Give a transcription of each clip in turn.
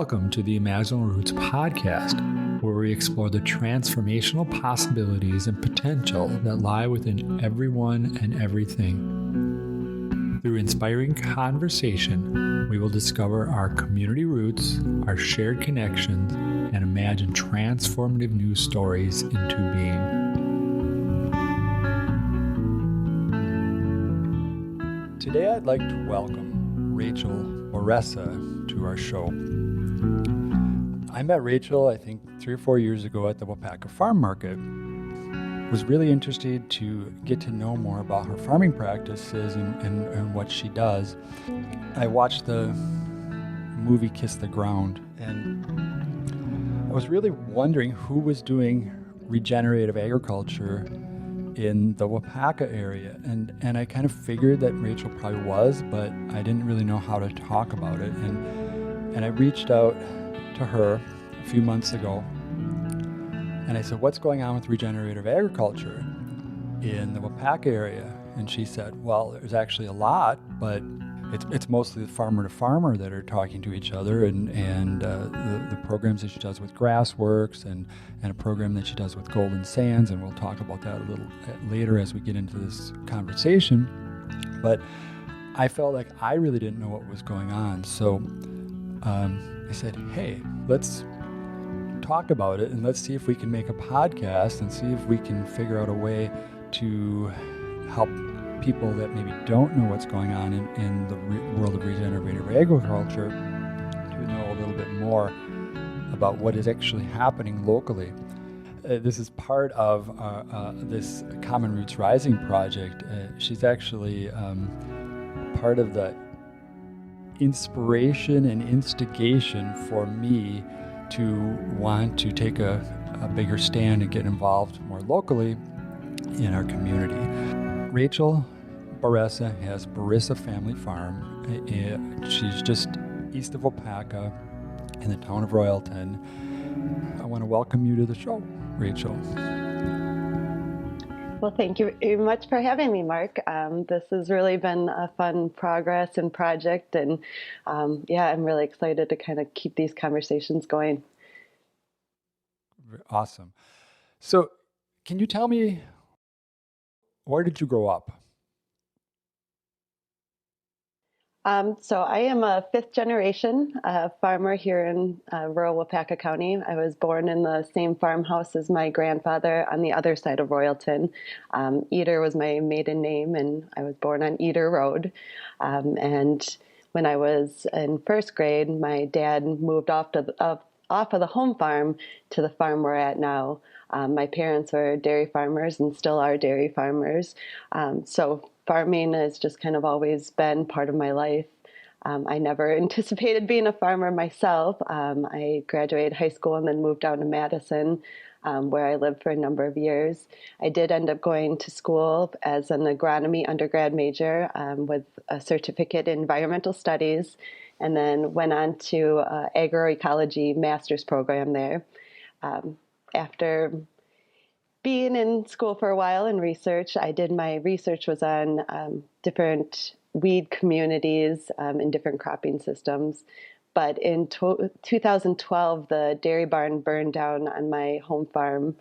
Welcome to the Imaginal Roots podcast, where we explore the transformational possibilities and potential that lie within everyone and everything. Through inspiring conversation, we will discover our community roots, our shared connections, and imagine transformative new stories into being. Today, I'd like to welcome Rachel Bouressa to our show. I met Rachel, I think, 3 or 4 years ago at the Wapaka Farm Market. Was really interested to get to know more about her farming practices and what she does. I watched the movie Kiss the Ground, and I was really wondering who was doing regenerative agriculture in the Wapaka area, and I kind of figured that Rachel probably was, but I didn't really know how to talk about it, and I reached out to her a few months ago, and I said, what's going on with regenerative agriculture in the Wapaka area? And she said, well, there's actually a lot, but it's mostly the farmer to farmer that are talking to each other, and the programs that she does with Grassworks and a program that she does with Golden Sands, and we'll talk about that a little later as we get into this conversation. But I felt like I really didn't know what was going on, so I said, hey, let's talk about it and let's see if we can make a podcast and see if we can figure out a way to help people that maybe don't know what's going on in the world of regenerative agriculture to know a little bit more about what is actually happening locally. This is part of this Common Roots Rising project. She's actually part of the inspiration and instigation for me to want to take a bigger stand and get involved more locally in our community. Rachel Bouressa has Bouressa Family Farm. She's just east of Wapaka in the town of Royalton. I want to welcome you to the show, Rachel. Well, thank you very much for having me, Mark. This has really been a fun progress and project, and I'm really excited to kind of keep these conversations going. Awesome. So, can you tell me, where did you grow up? So I am a 5th generation farmer here in rural Wapaka County. I was born in the same farmhouse as my grandfather on the other side of Royalton. Eder was my maiden name, and I was born on Eder Road. And when I was in 1st grade, my dad moved off of the home farm to the farm we're at now. My parents were dairy farmers and still are dairy farmers. So farming has just kind of always been part of my life. I never anticipated being a farmer myself. I graduated high school and then moved down to Madison, where I lived for a number of years. I did end up going to school as an agronomy undergrad major with a certificate in environmental studies, and then went on to agroecology master's program there. After being in school for a while in research, my research was on different weed communities in different cropping systems. But in 2012, the dairy barn burned down on my home farm,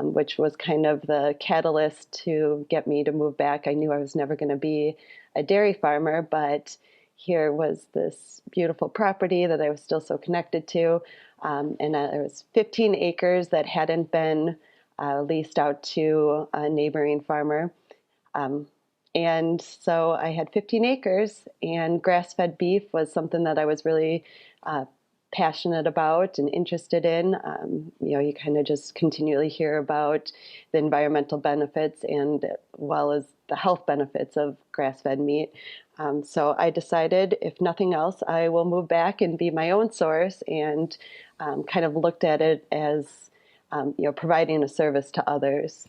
which was kind of the catalyst to get me to move back. I knew I was never going to be a dairy farmer, but here was this beautiful property that I was still so connected to. And there was 15 acres that hadn't been leased out to a neighboring farmer. And so I had 15 acres, and grass-fed beef was something that I was really passionate about and interested in. You kind of just continually hear about the environmental benefits and well as the health benefits of grass-fed meat. So I decided, if nothing else, I will move back and be my own source, and kind of looked at it as providing a service to others,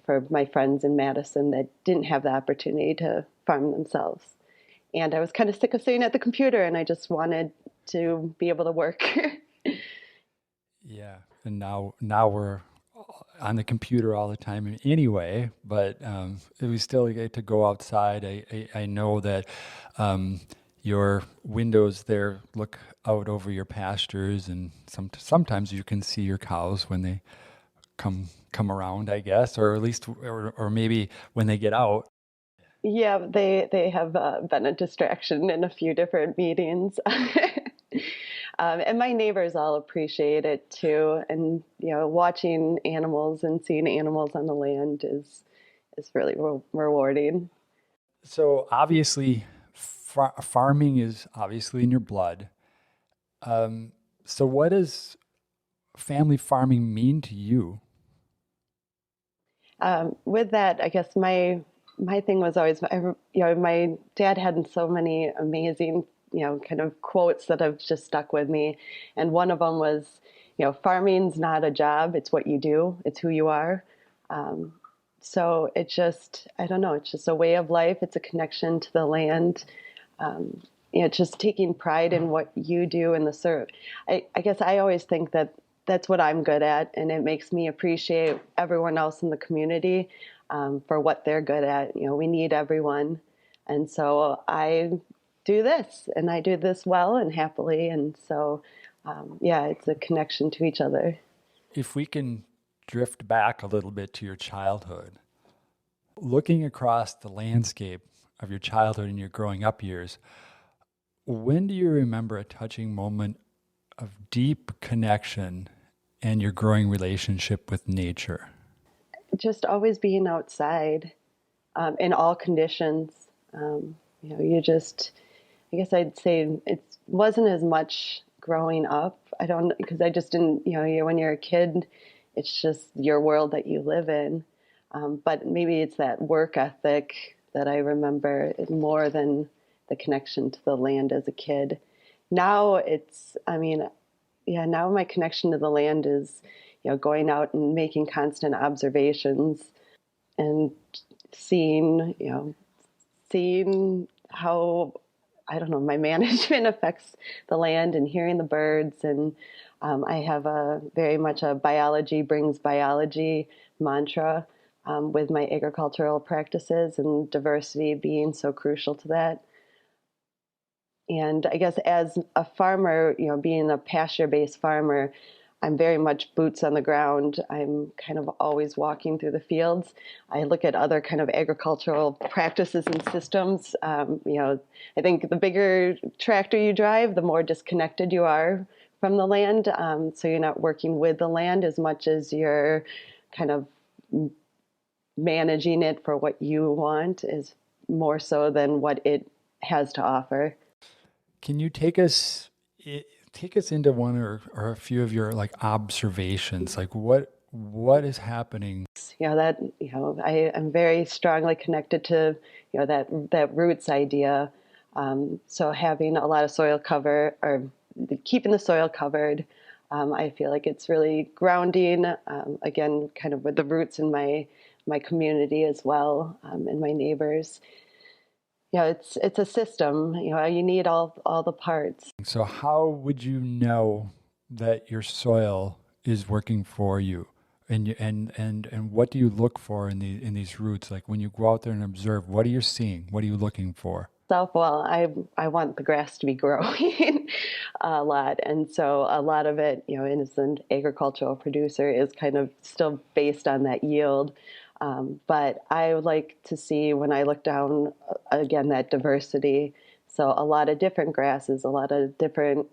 for my friends in Madison that didn't have the opportunity to farm themselves. And I was kind of sick of sitting at the computer, and I just wanted to be able to work. Yeah, and now we're on the computer all the time anyway, but we still get to go outside. I know that your windows there look out over your pastures, and sometimes you can see your cows when they come around, I guess, or at least, or maybe when they get out. Yeah, they have been a distraction in a few different meetings. And my neighbors all appreciate it too. And watching animals and seeing animals on the land is really rewarding. So obviously, farming is obviously in your blood. So what does family farming mean to you? With that, I guess my thing was always, my dad had so many amazing, kind of quotes that have just stuck with me. And one of them was, farming's not a job, it's what you do, it's who you are. Um, so it just, I don't know, it's just a way of life. It's a connection to the land. Um, just taking pride in what you do and the serve. I guess I always think that that's what I'm good at, and it makes me appreciate everyone else in the community for what they're good at. We need everyone, and so I do this, and I do this well and happily, and so yeah, it's a connection to each other. If we can drift back a little bit to your childhood, looking across the landscape of your childhood and your growing up years, when do you remember a touching moment of deep connection and your growing relationship with nature? Just always being outside in all conditions. You just, I guess I'd say it wasn't as much growing up. I don't, because I just didn't, when you're a kid, it's just your world that you live in. But maybe it's that work ethic that I remember more than the connection to the land as a kid. Now it's, I mean, yeah, now my connection to the land is, going out and making constant observations and seeing, seeing how, I don't know, my management affects the land and hearing the birds. And I have a very much a biology brings biology mantra with my agricultural practices, and diversity being so crucial to that. And I guess as a farmer, being a pasture-based farmer, I'm very much boots on the ground. I'm kind of always walking through the fields. I look at other kind of agricultural practices and systems. I think the bigger tractor you drive, the more disconnected you are from the land. So you're not working with the land as much as you're kind of managing it for what you want, is more so than what it has to offer. Can you take us into one or a few of your like observations? Like what is happening? That I am very strongly connected to that roots idea. So having a lot of soil cover, or keeping the soil covered, I feel like it's really grounding. Again, kind of with the roots in my community as well, and my neighbors. It's a system. You need all the parts. So how would you know that your soil is working for you? And what do you look for in these roots? Like when you go out there and observe, what are you seeing? What are you looking for? Well, I want the grass to be growing a lot, and so a lot of it, as an agricultural producer, is kind of still based on that yield. But I would like to see, when I look down, again, that diversity. So a lot of different grasses, a lot of different,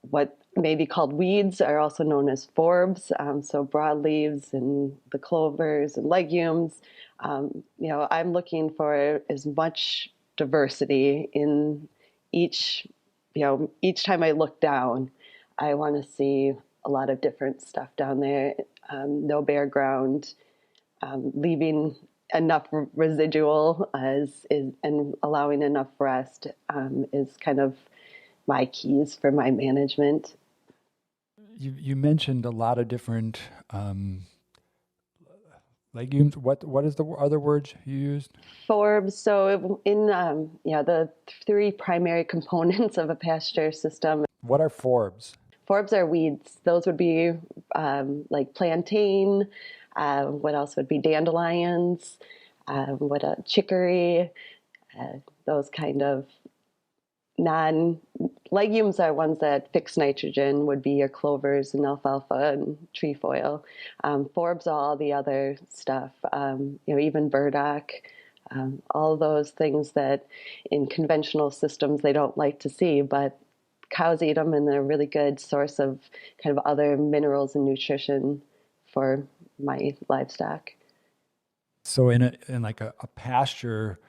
what may be called weeds are also known as forbs. So broadleaves and the clovers and legumes. I'm looking for as much diversity in each, each time I look down. I want to see a lot of different stuff down there. No bare ground, leaving enough residual and allowing enough rest is kind of my keys for my management. You mentioned a lot of different legumes. What is the other words you used? Forbs. So in the three primary components of a pasture system. What are forbs? Forbs are weeds. Those would be like plantain. What else would be dandelions? Chicory? Those kind of non legumes are ones that fix nitrogen, would be your clovers and alfalfa and trefoil. Forbs, all the other stuff, even burdock, all those things that in conventional systems they don't like to see, but cows eat them and they're a really good source of kind of other minerals and nutrition for my livestock. So in like a pasture,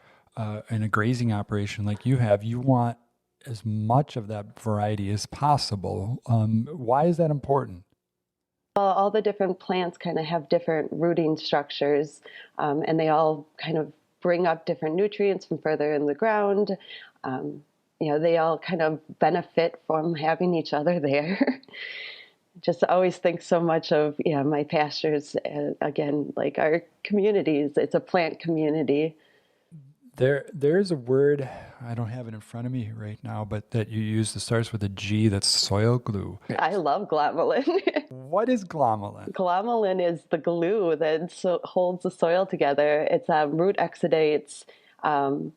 in a grazing operation like you have, you want as much of that variety as possible. Why is that important? All the different plants kind of have different rooting structures, and they all kind of bring up different nutrients from further in the ground. They all kind of benefit from having each other there. Just always think so much of my pastures, again, like our communities. It's a plant community. There's a word, I don't have it in front of me right now, but that you use that starts with a G, that's soil glue. I love glomalin. What is glomalin? Glomalin is the glue that holds the soil together. It's root exudates. The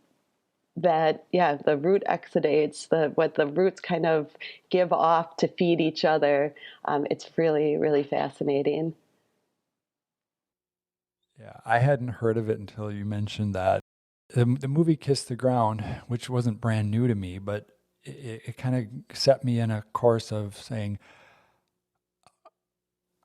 root exudates, what the roots kind of give off to feed each other. It's really, really fascinating. Yeah, I hadn't heard of it until you mentioned that. The movie Kiss the Ground, which wasn't brand new to me, but it kind of set me in a course of saying,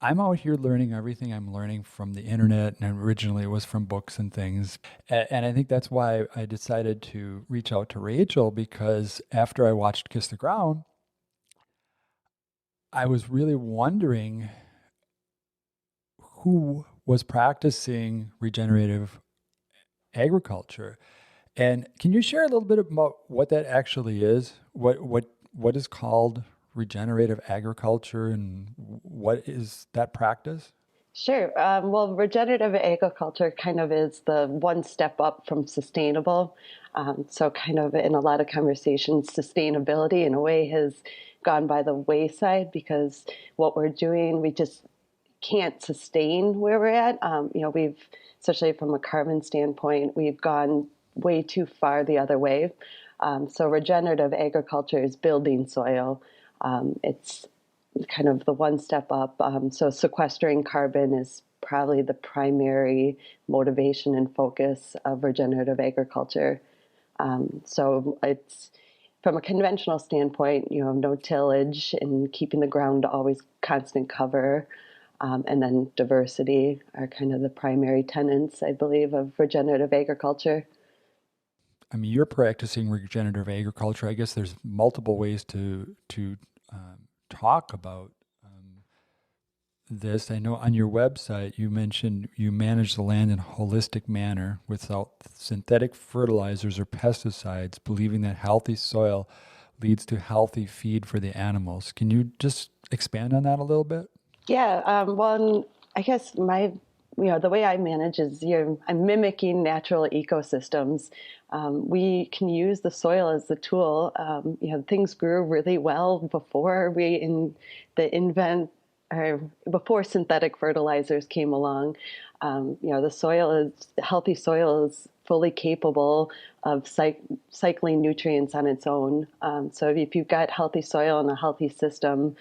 I'm out here learning everything I'm learning from the internet, and originally it was from books and things. And I think that's why I decided to reach out to Rachel, because after I watched Kiss the Ground, I was really wondering who was practicing regenerative agriculture. And can you share a little bit about what that actually is? What is called regenerative agriculture, and what is that practice? Sure. Well, regenerative agriculture kind of is the one step up from sustainable. So, kind of in a lot of conversations, sustainability in a way has gone by the wayside because what we're doing, we just can't sustain where we're at. Especially from a carbon standpoint, we've gone way too far the other way. So, regenerative agriculture is building soil. It's kind of the one step up. So sequestering carbon is probably the primary motivation and focus of regenerative agriculture. So it's from a conventional standpoint, no tillage and keeping the ground always constant cover. And then diversity are kind of the primary tenets, I believe, of regenerative agriculture. I mean, you're practicing regenerative agriculture. I guess there's multiple ways to talk about this. I know on your website you mentioned you manage the land in a holistic manner without synthetic fertilizers or pesticides, believing that healthy soil leads to healthy feed for the animals. Can you just expand on that a little bit? Yeah, well, I guess the way I manage is I'm mimicking natural ecosystems. We can use the soil as the tool. Things grew really well before before synthetic fertilizers came along. Healthy soil is fully capable of cycling nutrients on its own. So if you've got healthy soil and a healthy system,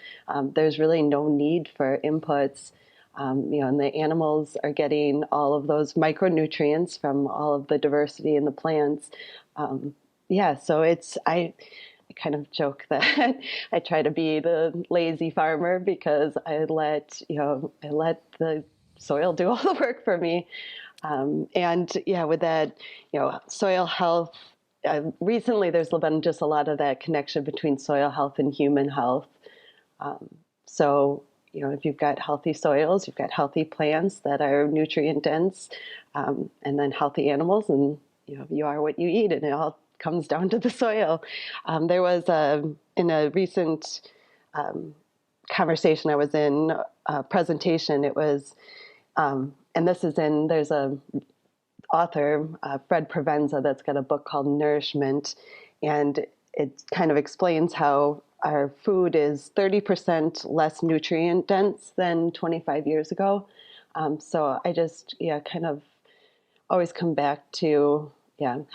there's really no need for inputs. And the animals are getting all of those micronutrients from all of the diversity in the plants. So I kind of joke that I try to be the lazy farmer because I let the soil do all the work for me. With that, soil health. Recently, there's been just a lot of that connection between soil health and human health. If you've got healthy soils, you've got healthy plants that are nutrient dense, and then healthy animals, and you are what you eat, and it all comes down to the soil. There was in a recent conversation I was in, a presentation. It was, and this is there's a author, Fred Provenza, that's got a book called Nourishment, and it kind of explains how our food is 30% less nutrient dense than 25 years ago. So I just, kind of always come back to,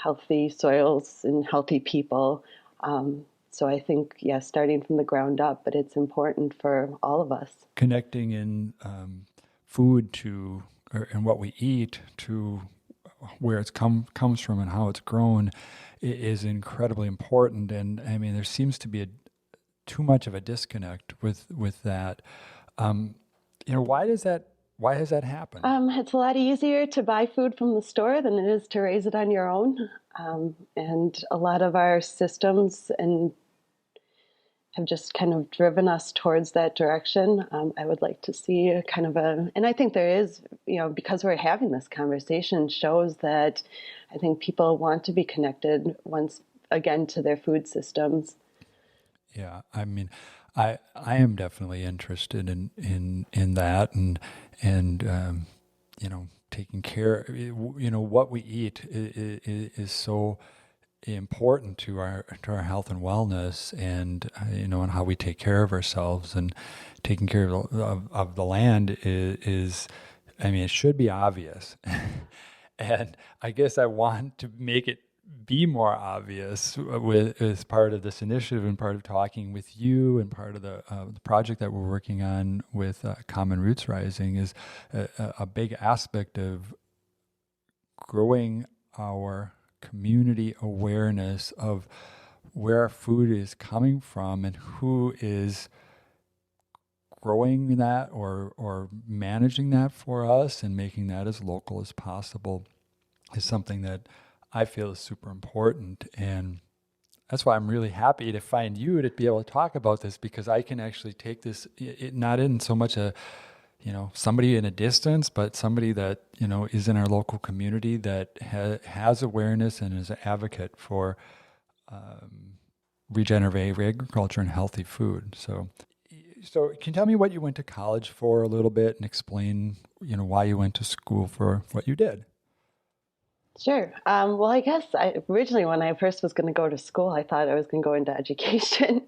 healthy soils and healthy people. So I think, yeah, starting from the ground up, but it's important for all of us. Connecting in food to, and what we eat to where it's comes from and how it's grown is incredibly important. And I mean, there seems to be too much of a disconnect with that. Why has that happened? It's a lot easier to buy food from the store than it is to raise it on your own. And a lot of our systems have just kind of driven us towards that direction. I would like to see a kind of and I think there is, because we're having this conversation shows that I think people want to be connected once again to their food systems. Yeah, I mean, I am definitely interested in that and taking care. What we eat is so important to our health and wellness, and and how we take care of ourselves, and taking care of the land is I mean, it should be obvious. And I guess I want to make it be more obvious as part of this initiative, and part of talking with you, and part of the project that we're working on with Common Roots Rising is a big aspect of growing our community awareness of where our food is coming from and who is growing that or managing that for us, and making that as local as possible is something that I feel is super important. And that's why I'm really happy to find you to be able to talk about this, because I can actually take this, not in so much somebody in a distance, but somebody that, is in our local community that has awareness and is an advocate for regenerative agriculture and healthy food. So can you tell me what you went to college for a little bit, and explain, why you went to school for what you did? Sure. Well, I guess originally when I first was going to go to school, I thought I was going to go into education.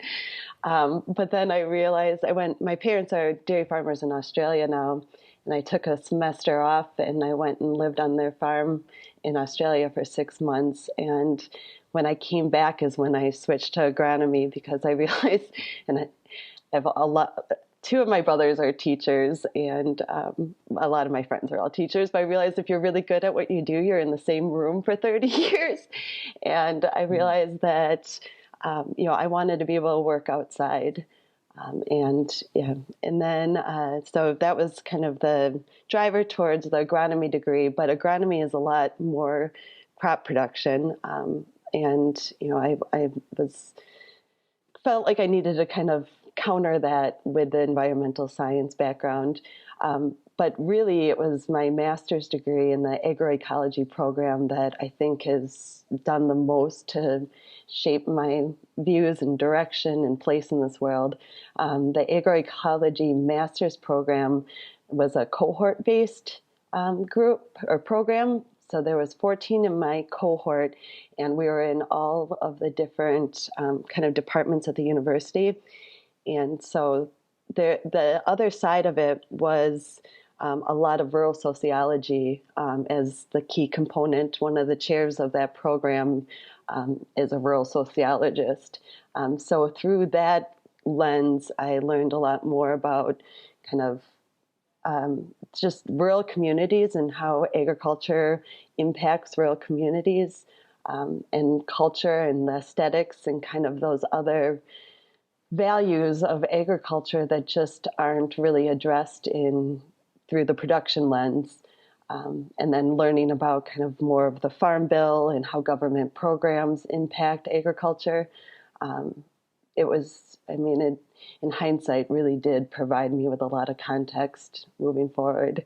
But then I realized my parents are dairy farmers in Australia now, and I took a semester off and I went and lived on their farm in Australia for 6 months. And when I came back is when I switched to agronomy, because I realized, and I have two of my brothers are teachers, and a lot of my friends are all teachers, but I realized if you're really good at what you do, you're in the same room for 30 years. And I realized that, I wanted to be able to work outside. And then so that was kind of the driver towards the agronomy degree, but agronomy is a lot more crop production. I felt like I needed to kind of counter that with the environmental science background. But really, it was my master's degree in the agroecology program that I think has done the most to shape my views and direction and place in this world. The agroecology master's program was a cohort-based group or program. So there was 14 in my cohort, and we were in all of the different kind of departments at the university. And so the other side of it was a lot of rural sociology as the key component. One of the chairs of that program is a rural sociologist. So through that lens, I learned a lot more about kind of just rural communities and how agriculture impacts rural communities, and culture and the aesthetics and kind of those other values of agriculture that just aren't really addressed through the production lens. And then learning about kind of more of the Farm Bill and how government programs impact agriculture. It was, in hindsight, really did provide me with a lot of context moving forward.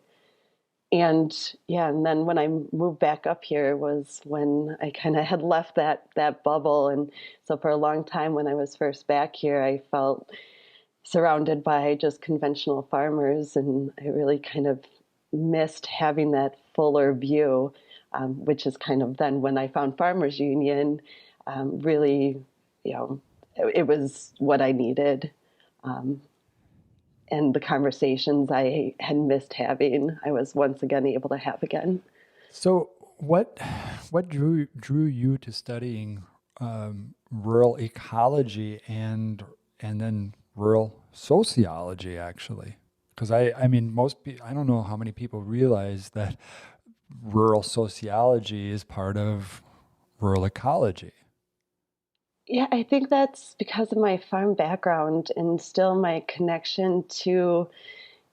And then when I moved back up here was when I kind of had left that bubble. And so for a long time when I was first back here, I felt surrounded by just conventional farmers, and I really kind of missed having that fuller view, which is kind of then when I found Farmers Union, really, it was what I needed. And the conversations I had missed having, I was once again able to have again. So what drew you to studying rural ecology and then rural sociology, actually. Because I mean, I don't know how many people realize that rural sociology is part of rural ecology. Yeah, I think that's because of my farm background and still my connection to,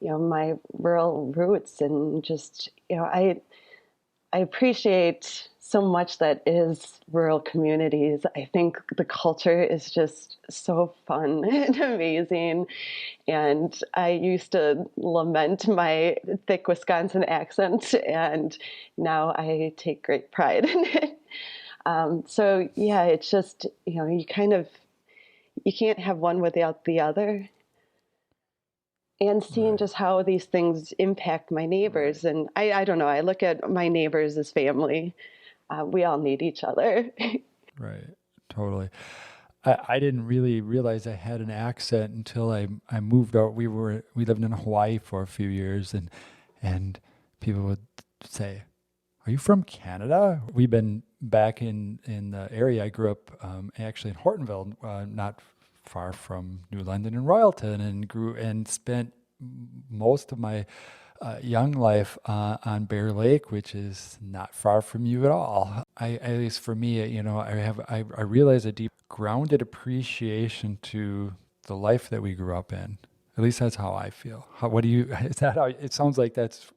my rural roots and just, I appreciate so much that is rural communities. I think the culture is just so fun and amazing. And I used to lament my thick Wisconsin accent, and now I take great pride in it. So yeah, it's just, you can't have one without the other. And seeing Right, just how these things impact my right, neighbors. And I don't know, I look at my neighbors as family. We all need each other. right. Totally. I didn't really realize I had an accent until I moved out. We lived in Hawaii for a few years, and people would say, "Are you from Canada?" We've been back in the area. I grew up actually in Hortonville, not far from New London and Royalton, and grew and spent most of my young life on Bear Lake, which is not far from you at all. At least for me, I realize a deep grounded appreciation to the life that we grew up in. At least that's how I feel. What do you? Is that how? It sounds like that's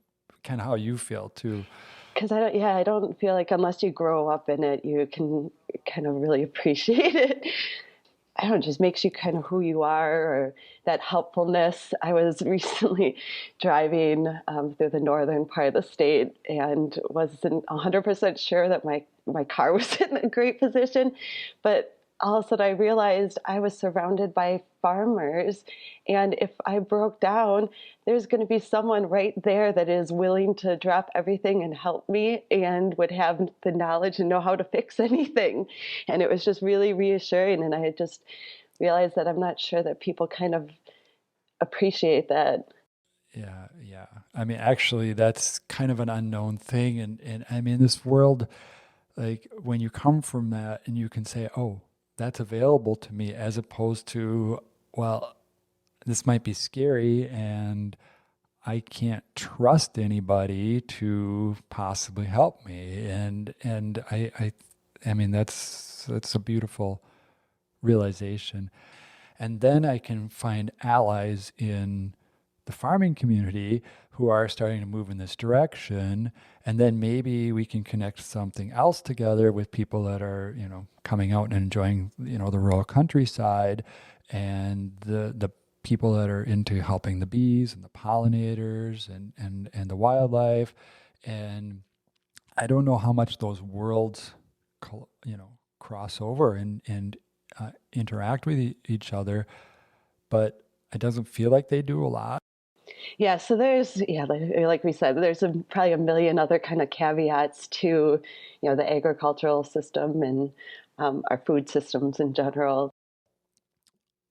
kind of how you feel too. Because I don't feel like unless you grow up in it, you can kind of really appreciate it. I don't know, it just makes you kind of who you are or that helpfulness. I was recently driving through the northern part of the state and wasn't 100% sure that my car was in a great position. But all of a sudden I realized I was surrounded by farmers. And if I broke down, there's going to be someone right there that is willing to drop everything and help me and would have the knowledge and know how to fix anything. And it was just really reassuring. And I had just realized that I'm not sure that people kind of appreciate that. Yeah, yeah. I mean, actually, that's kind of an unknown thing, and I mean, this world, like when you come from that, and you can say, "Oh, that's available to me," as opposed to, "Well, this might be scary, and I can't trust anybody to possibly help me," I mean, that's a beautiful realization. And then I can find allies in the farming community who are starting to move in this direction. And then maybe we can connect something else together with people that are, coming out and enjoying, the rural countryside and the people that are into helping the bees and the pollinators and the wildlife. And I don't know how much those worlds, cross over and interact with each other, but it doesn't feel like they do a lot. Yeah, so like we said, there's probably a million other kind of caveats to, the agricultural system and our food systems in general.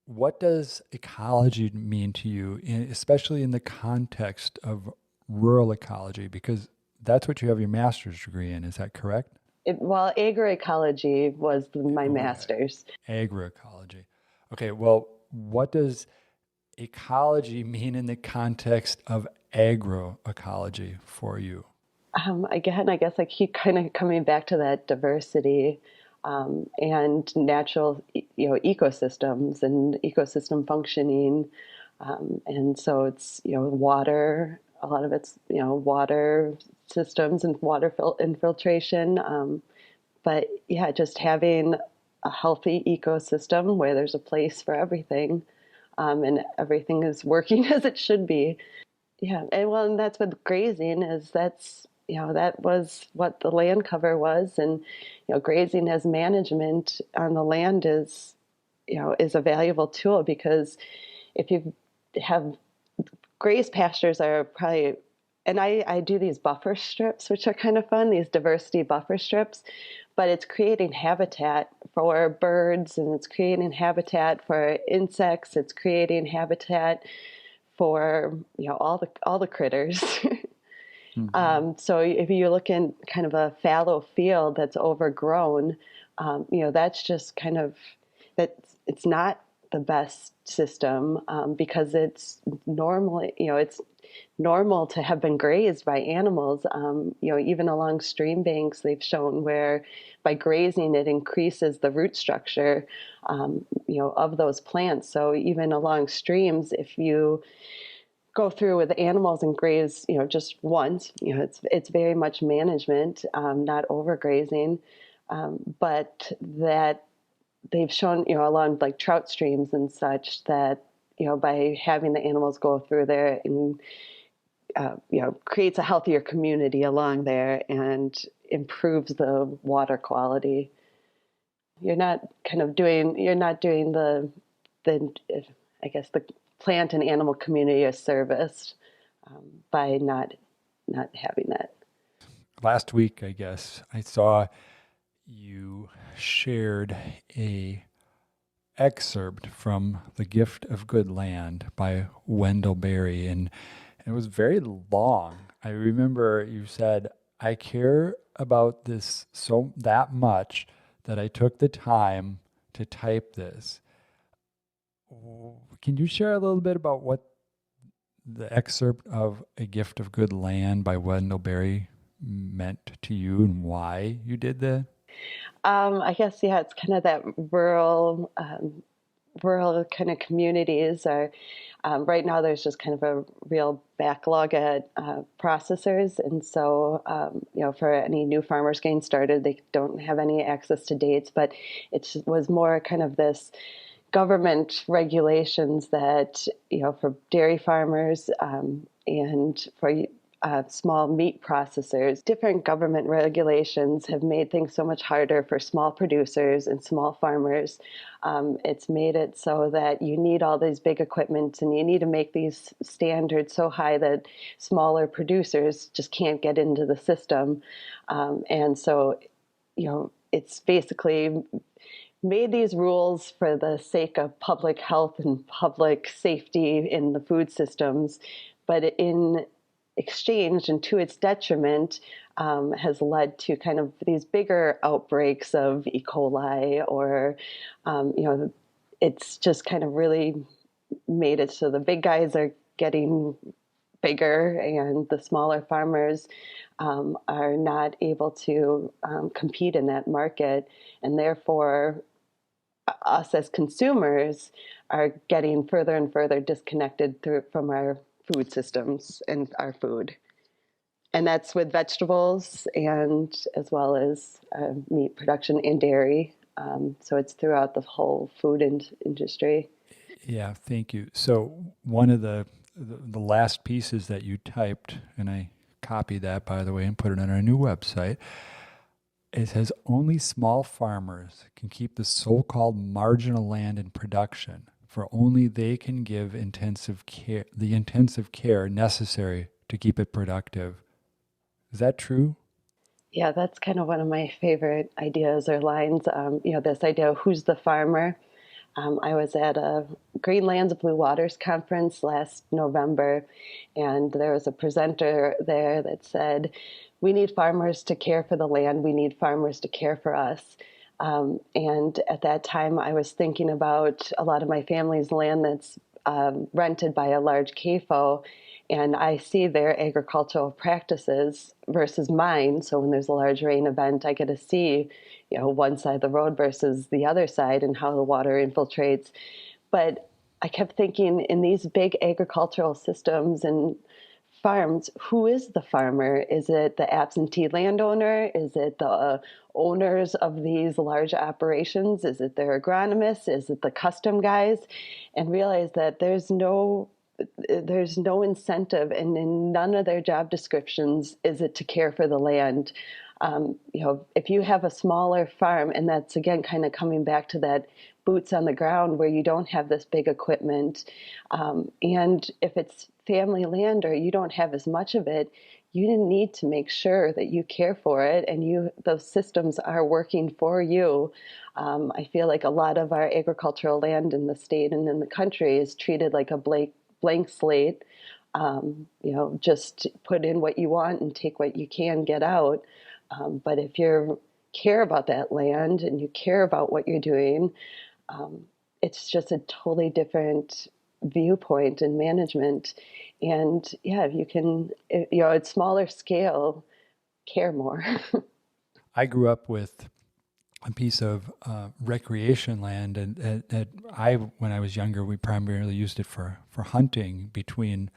What does ecology mean to you, especially in the context of rural ecology? Because that's what you have your master's degree in. Is that correct? Well, agroecology was my Okay. master's. Agroecology. Okay. Well, what does ecology mean in the context of agroecology for you? Again, I guess I keep kind of coming back to that diversity and natural, ecosystems and ecosystem functioning. And so it's, water, a lot of it's, water systems and water infiltration. But yeah, just having a healthy ecosystem where there's a place for everything and everything is working as it should be. Yeah, and that's with grazing is that was what the land cover was, and grazing as management on the land is a valuable tool because if you have graze pastures are probably, and I do these buffer strips, which are kind of fun, these diversity buffer strips, but it's creating habitat for birds and it's creating habitat for insects, it's creating habitat for all the critters. Hmm. So if you look in kind of a fallow field that's overgrown, That's just kind of that. It's not the best system because it's normally, it's normal to have been grazed by animals. Even along stream banks, they've shown where by grazing it increases the root structure, of those plants. So even along streams, if you go through with animals and graze, just once, it's very much management, not overgrazing, but that they've shown, along like trout streams and such, that by having the animals go through there and creates a healthier community along there and improves the water quality. You're not doing the I guess the plant and animal community a service by not having that. Last week, I guess, I saw you shared a excerpt from The Gift of Good Land by Wendell Berry, and it was very long. I remember you said, I care about this so that much that I took the time to type this. Can you share a little bit about what the excerpt of A Gift of Good Land by Wendell Berry meant to you and why you did that? I guess, yeah, it's kind of that rural kind of communities are, right now there's just kind of a real backlog at processors. And so, for any new farmers getting started, they don't have any access to dates, but it was more kind of this government regulations that, for dairy farmers and for small meat processors, different government regulations have made things so much harder for small producers and small farmers. It's made it so that you need all these big equipment and you need to make these standards so high that smaller producers just can't get into the system. And so, it's basically made these rules for the sake of public health and public safety in the food systems, but in exchange and to its detriment has led to kind of these bigger outbreaks of E. coli or, it's just kind of really made it so the big guys are getting bigger and the smaller farmers are not able to compete in that market. And therefore, us as consumers are getting further and further disconnected from our food systems and our food. And that's with vegetables and as well as meat production and dairy. So it's throughout the whole food industry. Yeah, thank you. So one of the last pieces that you typed, and I copied that, by the way, and put it on our new website, it says only small farmers can keep the so-called marginal land in production, for only they can give the intensive care necessary to keep it productive. Is that true? Yeah, that's kind of one of my favorite ideas or lines. This idea of who's the farmer. I was at a Greenlands Blue Waters conference last November, and there was a presenter there that said, we need farmers to care for the land. We need farmers to care for us. And at that time, I was thinking about a lot of my family's land that's rented by a large CAFO, and I see their agricultural practices versus mine. So when there's a large rain event, I get to see, one side of the road versus the other side and how the water infiltrates. But I kept thinking in these big agricultural systems and farms, who is the farmer? Is it the absentee landowner? Is it the owners of these large operations? Is it their agronomists? Is it the custom guys? And realize that there's no incentive, and in none of their job descriptions is it to care for the land. If you have a smaller farm, and that's again kind of coming back to that boots on the ground where you don't have this big equipment, and if it's family land or you don't have as much of it, you need to make sure that you care for it and those systems are working for you. I feel like a lot of our agricultural land in the state and in the country is treated like a blank slate. Just put in what you want and take what you can get out. But if you're care about that land and you care about what you're doing, um, it's just a totally different viewpoint and management. And yeah, if you can, at smaller scale, care more. I grew up with a piece of recreation land, when I was younger, we primarily used it for hunting between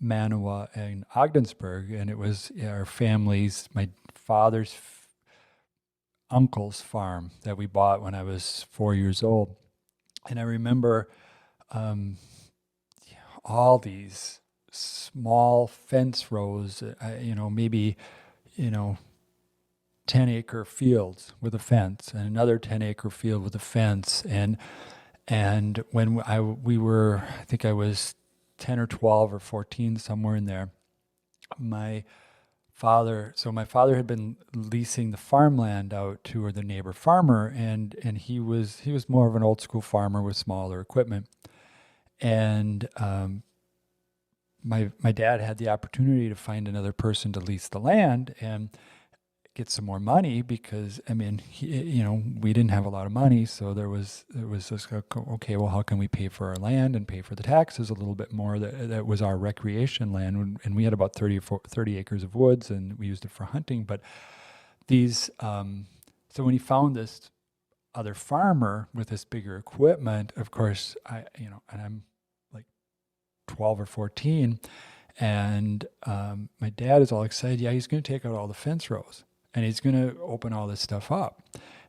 Manawa and Ogdensburg, and it was our family's, my father's uncle's farm that we bought when I was 4 years old. And I remember um, all these small fence rows, maybe, you know, 10-acre fields with a fence and another 10-acre field with a fence. And when I think I was 10 or 12 or 14, somewhere in there, my my father had been leasing the farmland out to the neighbor farmer, and he was more of an old school farmer with smaller equipment. And my dad had the opportunity to find another person to lease the land and get some more money, because I mean, we didn't have a lot of money, so there was this, okay, well, how can we pay for our land and pay for the taxes a little bit more? That was our recreation land, and we had about 30 acres of woods, and we used it for hunting. But so when he found this other farmer with this bigger equipment, of course, and I'm like 12 or 14, and my dad is all excited. Yeah, he's going to take out all the fence rows, and he's going to open all this stuff up,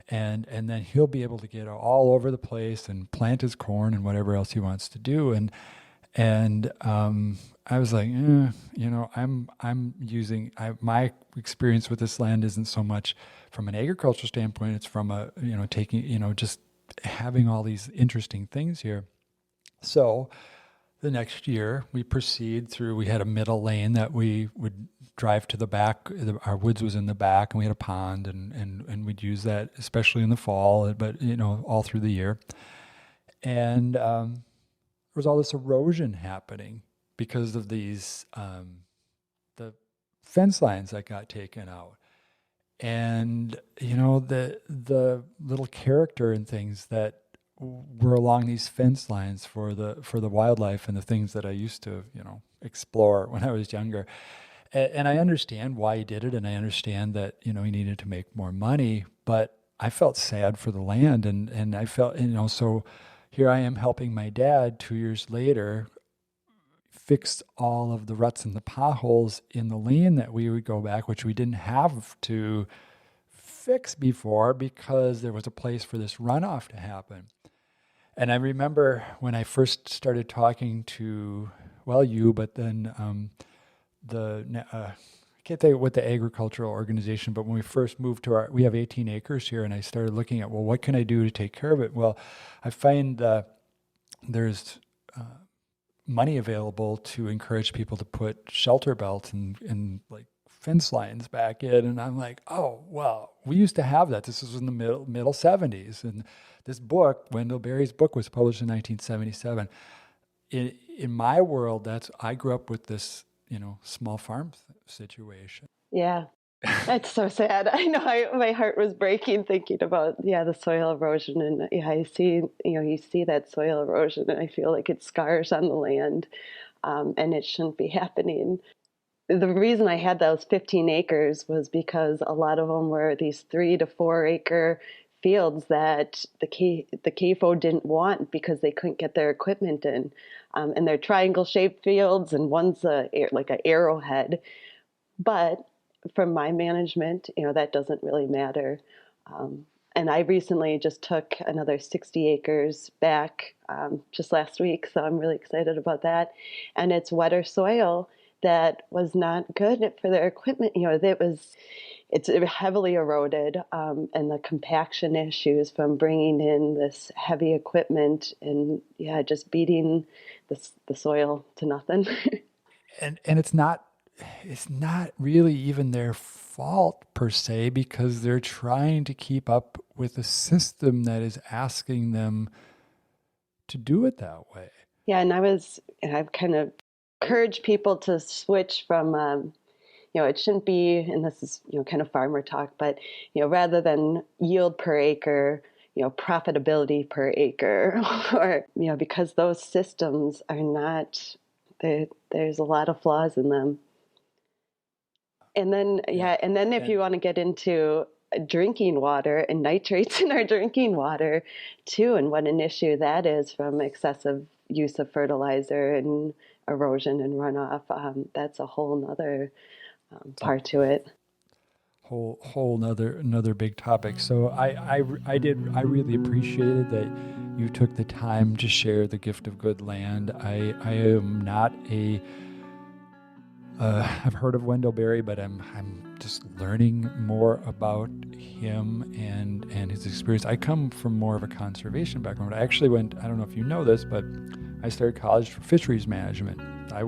and then he'll be able to get all over the place and plant his corn and whatever else he wants to do. And I was like, I'm using my experience with this land isn't so much from an agricultural standpoint. It's from taking, just having all these interesting things here. So the next year, we had a middle lane that we would drive to the back. Our woods was in the back, and we had a pond, and we'd use that, especially in the fall, but, all through the year. And there was all this erosion happening because of these, the fence lines that got taken out. And, the little character and things that were along these fence lines for the wildlife and the things that I used to, explore when I was younger. And I understand why he did it, and I understand that, he needed to make more money, but I felt sad for the land, and I felt, so here I am helping my dad 2 years later fix all of the ruts and the potholes in the lane that we would go back, which we didn't have to fix before because there was a place for this runoff to happen. And I remember when I first started talking to, well, you, but then I can't think of what the agricultural organization, but when we first moved we have 18 acres here, and I started looking at, well, what can I do to take care of it? Well, I find there's money available to encourage people to put shelter belts and like fence lines back in. And I'm like, oh, well, we used to have that. This was in the middle 70s. And this book, Wendell Berry's book, was published in 1977. In my world, I grew up with this, small farm situation. Yeah, that's so sad. I know my heart was breaking thinking about, the soil erosion. And I see, you see that soil erosion, and I feel like it scars on the land, and it shouldn't be happening. The reason I had those 15 acres was because a lot of them were these 3 to 4 acre fields that the CAFO didn't want because they couldn't get their equipment in. And they're triangle shaped fields, and one's like an arrowhead. But from my management, that doesn't really matter. And I recently just took another 60 acres back just last week, so I'm really excited about that. And it's wetter soil that was not good for their equipment. It's heavily eroded, and the compaction issues from bringing in this heavy equipment and just beating the soil to nothing. And it's not really even their fault per se, because they're trying to keep up with a system that is asking them to do it that way. Yeah, and I've kind of encouraged people to switch from it shouldn't be, and this is, kind of farmer talk, but, rather than yield per acre, profitability per acre, or, because those systems are not, there's a lot of flaws in them. And then, and then if you want to get into drinking water and nitrates in our drinking water too, and what an issue that is from excessive use of fertilizer and erosion and runoff, that's a whole nother part to it. Whole another big topic. So I really appreciated that you took the time to share the gift of good land. I am not I've heard of Wendell Berry, but I'm just learning more about him and his experience. I come from more of a conservation background. I actually went, I don't know if you know this, but I started college for fisheries management. I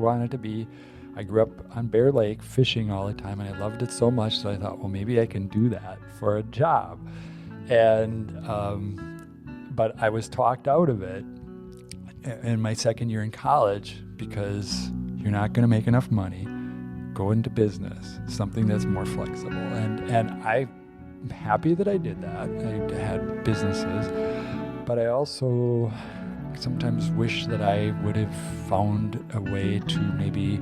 grew up on Bear Lake fishing all the time, and I loved it so much, so I thought, well, maybe I can do that for a job. And but I was talked out of it in my second year in college because you're not going to make enough money. Go into business, something that's more flexible. And I'm happy that I did that. I had businesses, but I also sometimes wish that I would have found a way to maybe,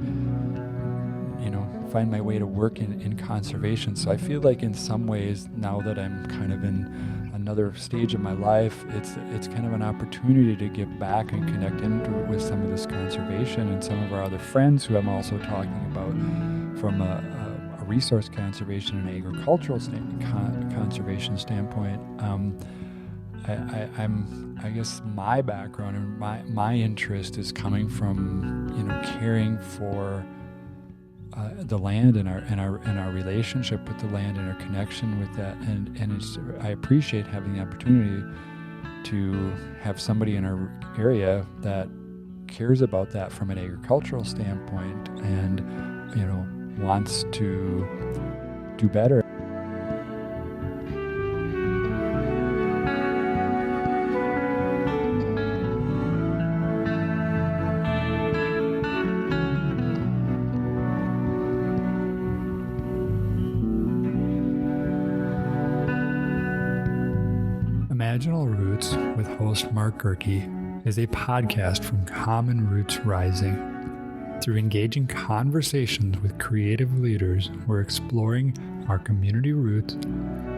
find my way to work in conservation. So I feel like in some ways, now that I'm kind of in another stage of my life, it's kind of an opportunity to give back and connect with some of this conservation and some of our other friends who I'm also talking about from a resource conservation and agricultural conservation standpoint. I guess my background and my interest is coming from caring for the land and our relationship with the land and our connection with that, and I appreciate having the opportunity to have somebody in our area that cares about that from an agricultural standpoint and wants to do better. Imaginal Roots with host Mark Gehrke is a podcast from Common Roots Rising. Through engaging conversations with creative leaders, we're exploring our community roots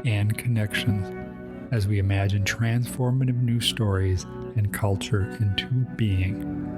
and connections as we imagine transformative new stories and culture into being.